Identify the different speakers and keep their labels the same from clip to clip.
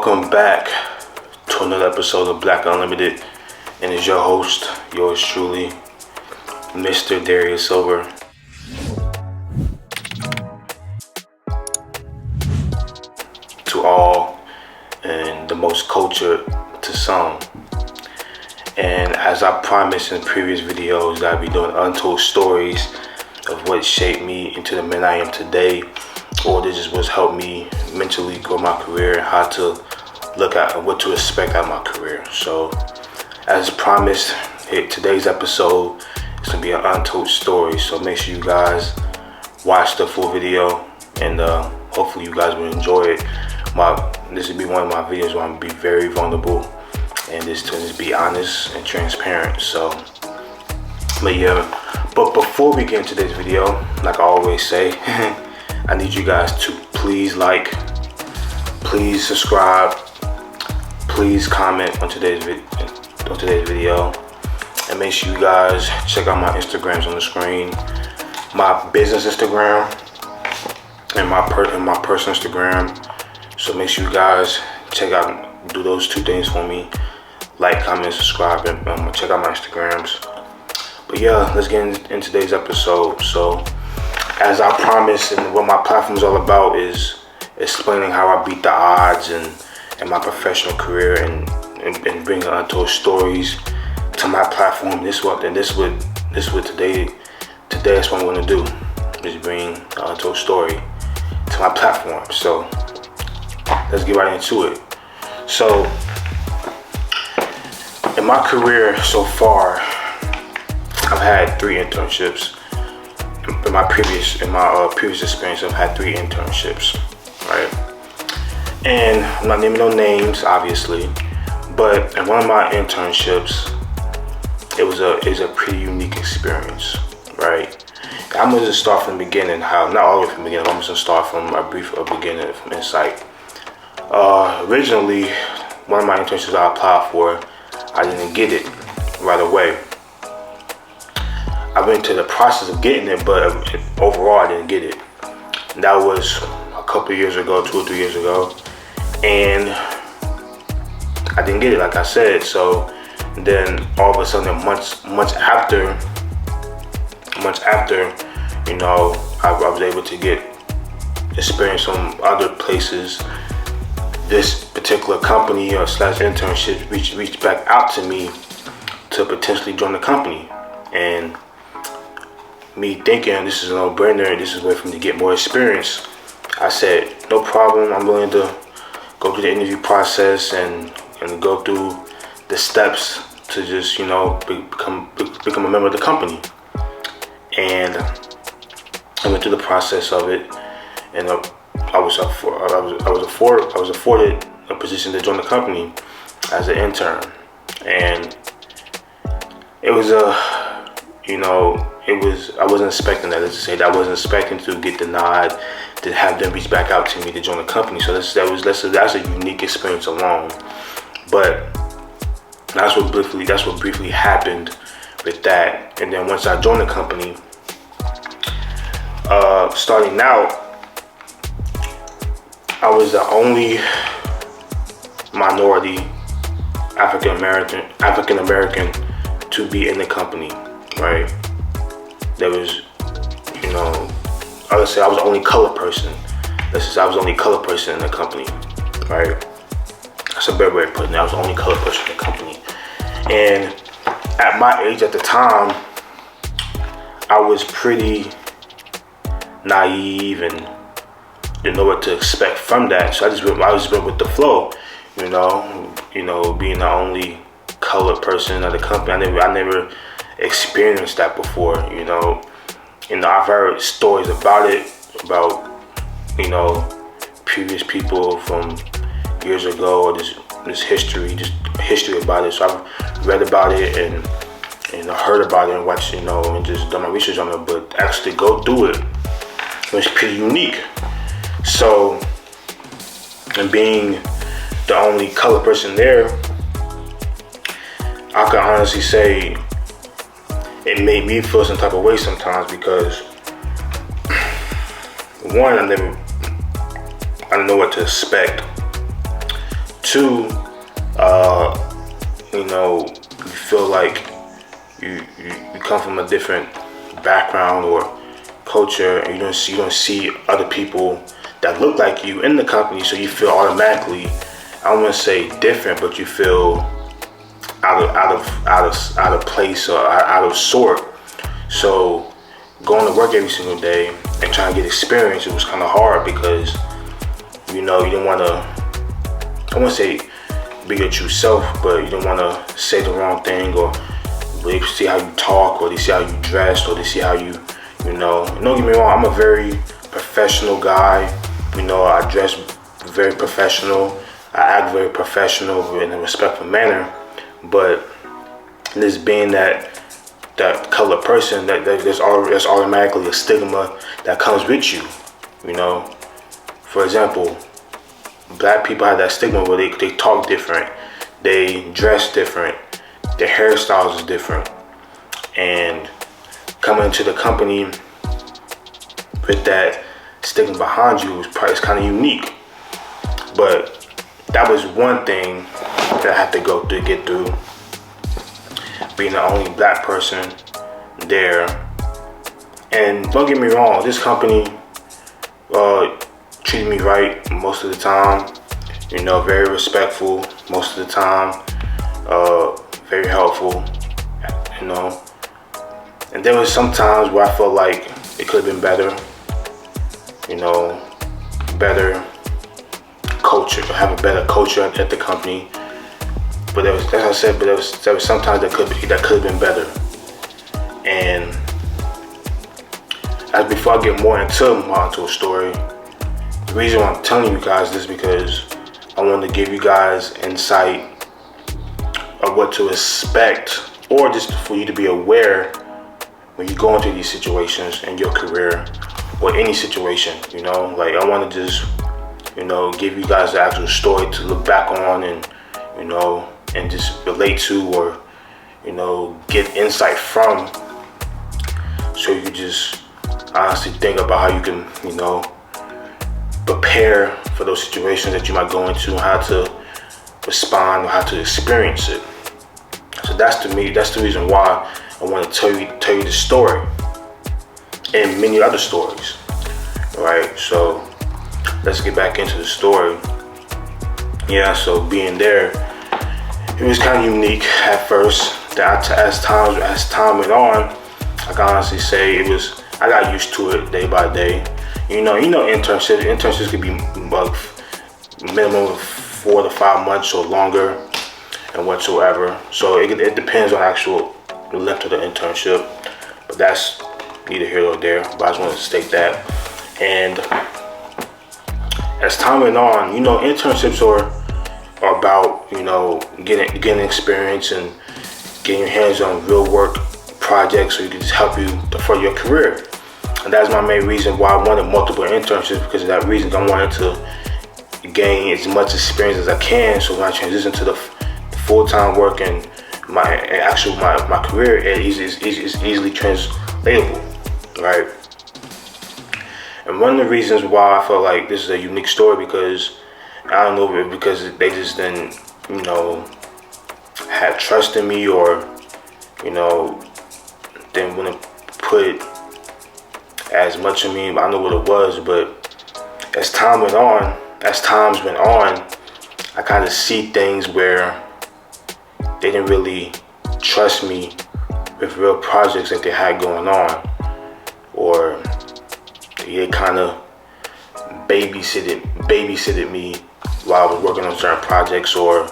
Speaker 1: Welcome back to another episode of Black Unlimited, and it's your host, yours truly, Mr. Darius Silver. To all, and the most cultured to some. And as I promised in previous videos, I'll be doing untold stories of what shaped me into the man I am today, or this is what's helped me mentally grow my career and how to look at and what to expect out of my career. So, as promised, today's episode is going to be an untold story. So make sure you guys watch the full video, and hopefully you guys will enjoy it. This will be one of my videos where I'm going to be very vulnerable and just be honest and transparent. So, but before we get into this video, like I always say, I need you guys to please like, please subscribe, please comment on today's video, and make sure you guys check out my Instagrams on the screen, my business Instagram and my personal Instagram. So make sure you guys do those two things for me: like, comment, subscribe, and check out my Instagrams. But yeah, let's get in today's episode. So, as I promised, and what my platform is all about is explaining how I beat the odds and my professional career and bringing untold stories to my platform. This is today that's what I'm going to do, is bring the untold story to my platform. So let's get right into it. So in my career so far, I've had 3 internships. In my previous experience, I've had 3 internships, right? And I'm not naming no names, obviously, but in one of my internships, it was a pretty unique experience, right? I'm gonna just start from the beginning. Not all the way from the beginning. I'm just gonna start from a beginning from insight. Originally, one of my internships I applied for, I didn't get it right away. I went through the process of getting it, but overall I didn't get it. And that was a couple years ago, 2 or 3 years ago, and I didn't get it, like I said. So then all of a sudden, months after, you know, I was able to get experience from other places. This particular company / internship reached back out to me to potentially join the company, and me thinking this is a no-brainer, this is a way for me to get more experience, I said, no problem, I'm willing to go through the interview process and go through the steps to just, you know, become a member of the company. And I went through the process of it, and I was afforded a position to join the company as an intern. And it was I wasn't expecting that. Let's just say that I wasn't expecting to get the nod, to have them reach back out to me to join the company. So that's a unique experience alone. But that's what briefly happened with that. And then once I joined the company, starting out, I was the only minority African American to be in the company, right? There was, I would say I was the only colored person. I was the only colored person in the company, right? That's a better way of putting it. I was the only colored person in the company. And at my age at the time, I was pretty naive and didn't know what to expect from that. So I just went with the flow, being the only colored person at the company. I never experienced that before, I've heard stories about it, previous people from years ago, or this history about it. So I've read about it and heard about it and watched, and just done my research on it, but actually go through it was pretty unique. So, and being the only colored person there, I can honestly say it made me feel some type of way sometimes, because one, I didn't know what to expect. Two, you feel like you come from a different background or culture, and you don't see other people that look like you in the company, so you feel automatically, I don't want to say different, but you feel out of place or out of sort. So going to work every single day and trying to get experience, it was kind of hard because you didn't want to, I wouldn't say be your true self, but you don't want to say the wrong thing, or they see how you talk, or they see how you dress, or they see how you don't get me wrong, I'm a very professional guy. I dress very professional, I act very professional in a respectful manner, but this being that colored person, that there's automatically a stigma that comes with you. For example, black people have that stigma where they talk different, they dress different, their hairstyles is different, and coming into the company with that stigma behind you is kind of unique. But that was one thing that I had to get through, being the only black person there. And don't get me wrong, this company treated me right most of the time, very respectful most of the time, very helpful, and there was some times where I felt like it could have been better, better culture, have a better culture at the company. But there was, as I said, there was sometimes that could have been better. And as before I get more into my Untold story, the reason why I'm telling you guys this is because I want to give you guys insight of what to expect, or just for you to be aware when you go into these situations in your career or any situation. Like I want to just give you guys the actual story to look back on and just relate to, or get insight from, so you can just honestly think about how you can prepare for those situations that you might go into, and how to respond, or how to experience it. So that's the reason why I want to tell you the story and many other stories. Right, so let's get back into the story. Yeah, so being there, it was kind of unique at first. As time went on, I can honestly say I got used to it day by day. Internships could be minimum of 4 to 5 months or longer and whatsoever. So it depends on actual length of the internship, but that's neither here nor there. But I just wanted to state that. And as time went on, internships are about getting experience and getting your hands on real work projects, so you can just help you for your career. And that's my main reason why I wanted multiple internships, because of that reason. I wanted to gain as much experience as I can, so when I transition to the full-time work and my career, it's easily translatable, right? And one of the reasons why I felt like this is a unique story, because I don't know if because they just didn't, have trust in me, or, didn't want to put as much of me. I don't know what it was, but as times went on, I kind of see things where they didn't really trust me with real projects that they had going on, or they kind of babysitted me while I was working on certain projects, or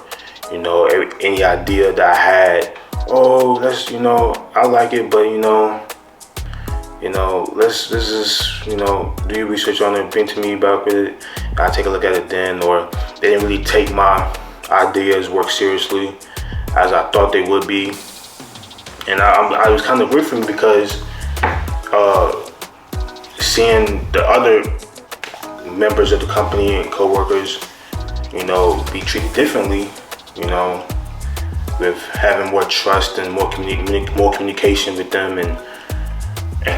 Speaker 1: any idea that I had. Oh, let's I like it, but let's just do your research on it, bring to me about it. I'll take a look at it then. Or they didn't really take my ideas, work seriously as I thought they would be. And I was kind of weird for me, because seeing the other members of the company and co-workers, be treated differently, with having more trust and more communication with them, and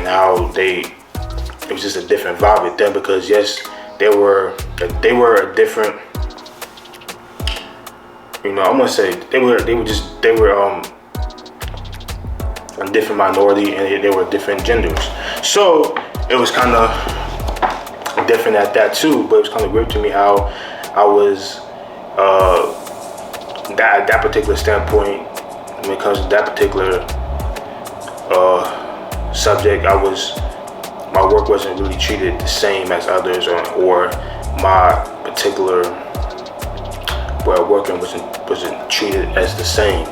Speaker 1: how it was just a different vibe with them, because yes, they were a different you know, I'm gonna say they were a different minority, and they were different genders. So it was kind of different at that too. But it was kind of weird to me how I was that particular standpoint when it comes to that particular subject. My work wasn't really treated the same as others, or my particular way of working wasn't treated as the same.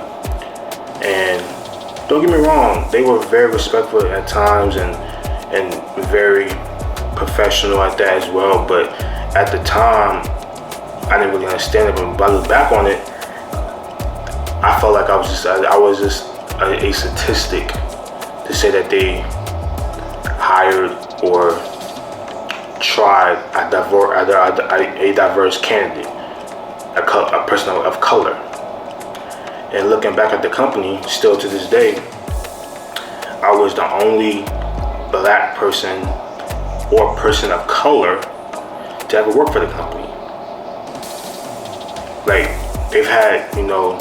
Speaker 1: And don't get me wrong, they were very respectful at times and very professional at that as well. But at the time, I didn't really understand it. But when I look back on it, I felt like I was just a statistic to say that they hired or tried a diverse candidate, a person of color. And looking back at the company, still to this day, I was the only black person or person of color to ever work for the company. Like, they've had, you know,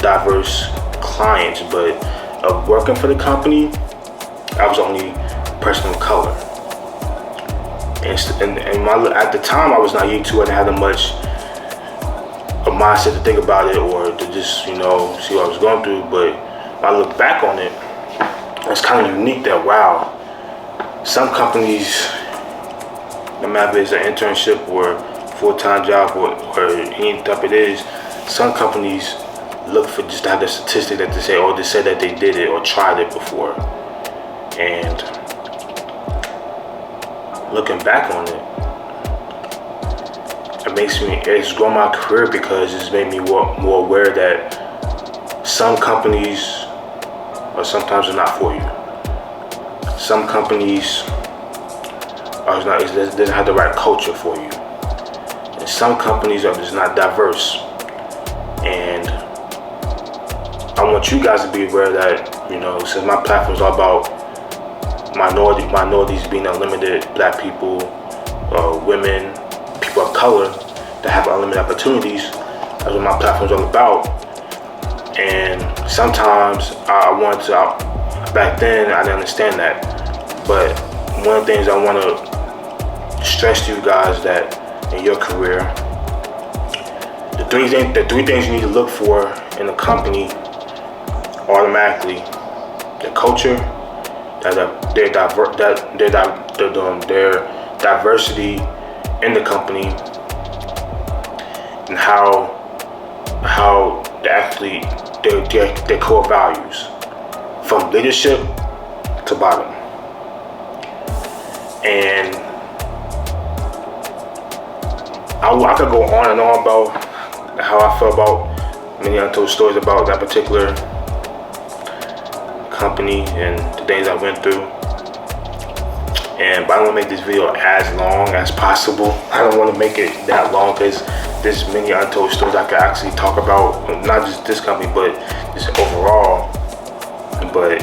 Speaker 1: diverse clients, but of working for the company, I was the only person of color. And at the time, I was naive to it and hadn't much a mindset to think about it or to just, you know, see what I was going through. But when I look back on it, it's kind of unique that, wow, some companies, no matter if it's an internship or full-time job or any type it is, some companies look for just to have the statistic that they say, or they said that they did it or tried it before. And looking back on it, it's grown my career because it's made me more aware that some companies are sometimes not for you. Some companies doesn't have the right culture for you. And some companies are just not diverse. And I want you guys to be aware that, you know, since my platform is all about minorities being unlimited, black people, women, people of color that have unlimited opportunities, that's what my platform is all about. And sometimes back then I didn't understand that. But one of the things I want to stress to you guys that in your career, the three things you need to look for in a company automatically: the culture, their diversity in the company, and how their core values, from leadership to bottom. And I could go on and on about how I feel about many untold stories about that particular company and the things I went through. But I don't want to make this video as long as possible. I don't want to make it that long because there's many untold stories I could actually talk about, not just this company, but just overall. But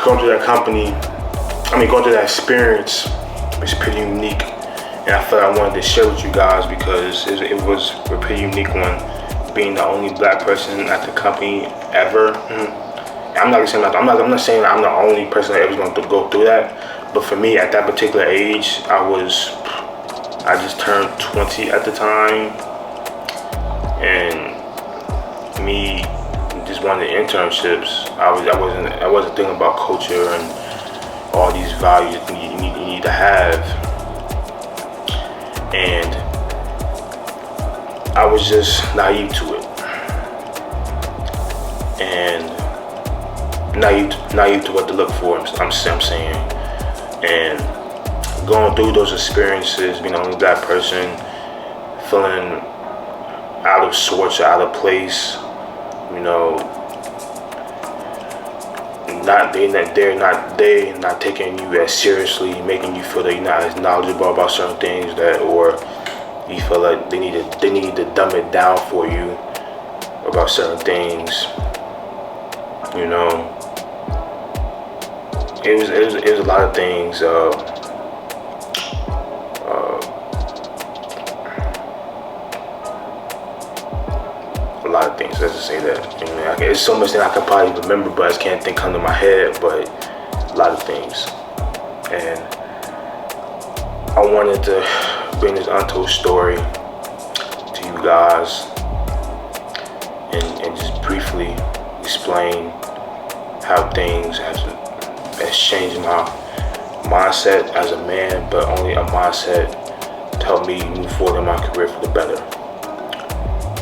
Speaker 1: going through that company, going through that experience was pretty unique. And I felt I wanted to share with you guys because it was a pretty unique one, being the only black person at the company ever. I'm not saying I'm the only person that ever going to go through that, but for me at that particular age, I just turned 20 at the time, and me just one of the internships, I wasn't thinking about culture and all these values that you need to have, and I was just naive to it, and naive to what to look for. I'm saying, and going through those experiences, being the only black person, feeling out of sorts or out of place, you know, they're not taking you as seriously, making you feel that you're not as knowledgeable about certain things, or you feel like they need to dumb it down for you about certain things, you know. It was a lot of things. to say that. You know, there's so much that I could probably remember, but I just can't think come to my head. But a lot of things, and I wanted to bring this untold story to you guys, and just briefly explain how things has changed my mindset as a man, but only a mindset to help me move forward in my career for the better.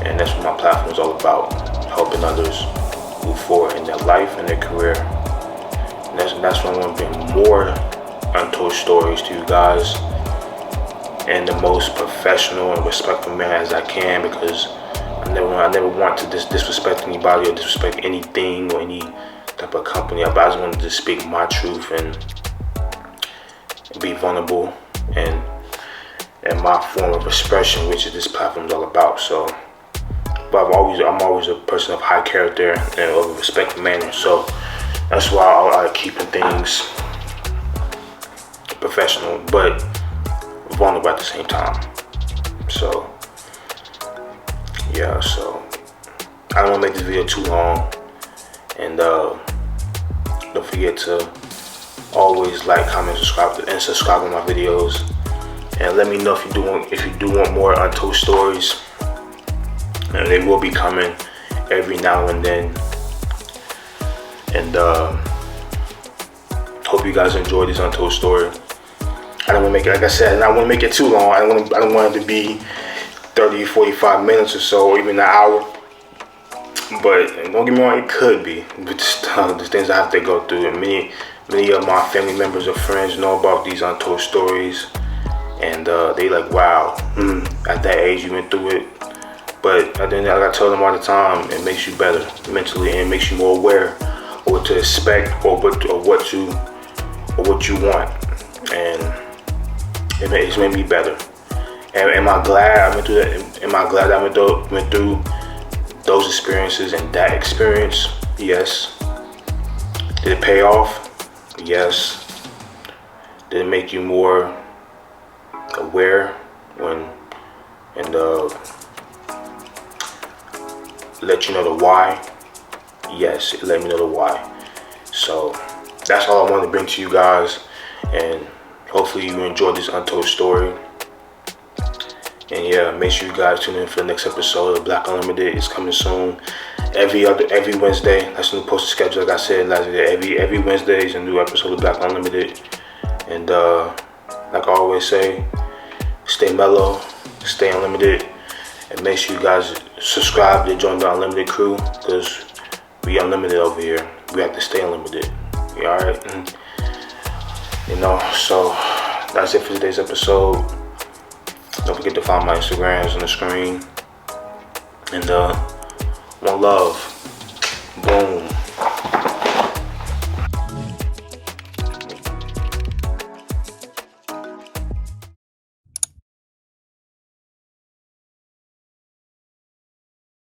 Speaker 1: And that's what my platform is all about, helping others move forward in their life and their career. And that's why I want to bring more untold stories to you guys in the most professional and respectful manner as I can, because I never want to disrespect anybody or disrespect anything or any type of company. But I just wanted to speak my truth and be vulnerable and my form of expression, which is this platform is all about. So, but I'm always a person of high character and of a respectful manner. So that's why I like keeping things professional, but vulnerable at the same time. So yeah, so I don't want to make this video too long, and don't forget to always like, comment, subscribe to my videos, and let me know if you do want more untold stories, and they will be coming every now and then. And hope you guys enjoy this untold story. I don't want to make it, like I said, and I want to make it too long. I don't want it to be 30, 45 minutes or so, or even an hour. But don't get me wrong, it could be. But just the things I have to go through, and many of my family members or friends know about these untold stories, and they like, wow, at that age you went through it. But then, like I tell them all the time, it makes you better mentally, and it makes you more aware of what to expect or what you want, and it's made me better. And am I glad I went through that? Am I glad I went through those experiences and that experience? Yes. Did it pay off? Yes. Did it make you more aware and let you know the why? Yes, it let me know the why. So that's all I wanted to bring to you guys, and hopefully you enjoyed this untold story. And yeah, make sure you guys tune in for the next episode of Black Unlimited. It's coming soon. Every Wednesday. That's a new posted schedule. Like I said last video, every Wednesday is a new episode of Black Unlimited. And like I always say, stay mellow, stay unlimited, and make sure you guys subscribe to join the Unlimited crew, because we unlimited over here. We have to stay unlimited. You alright? You know, so that's it for today's episode. Don't forget to follow my Instagrams on the screen. And one love. Boom.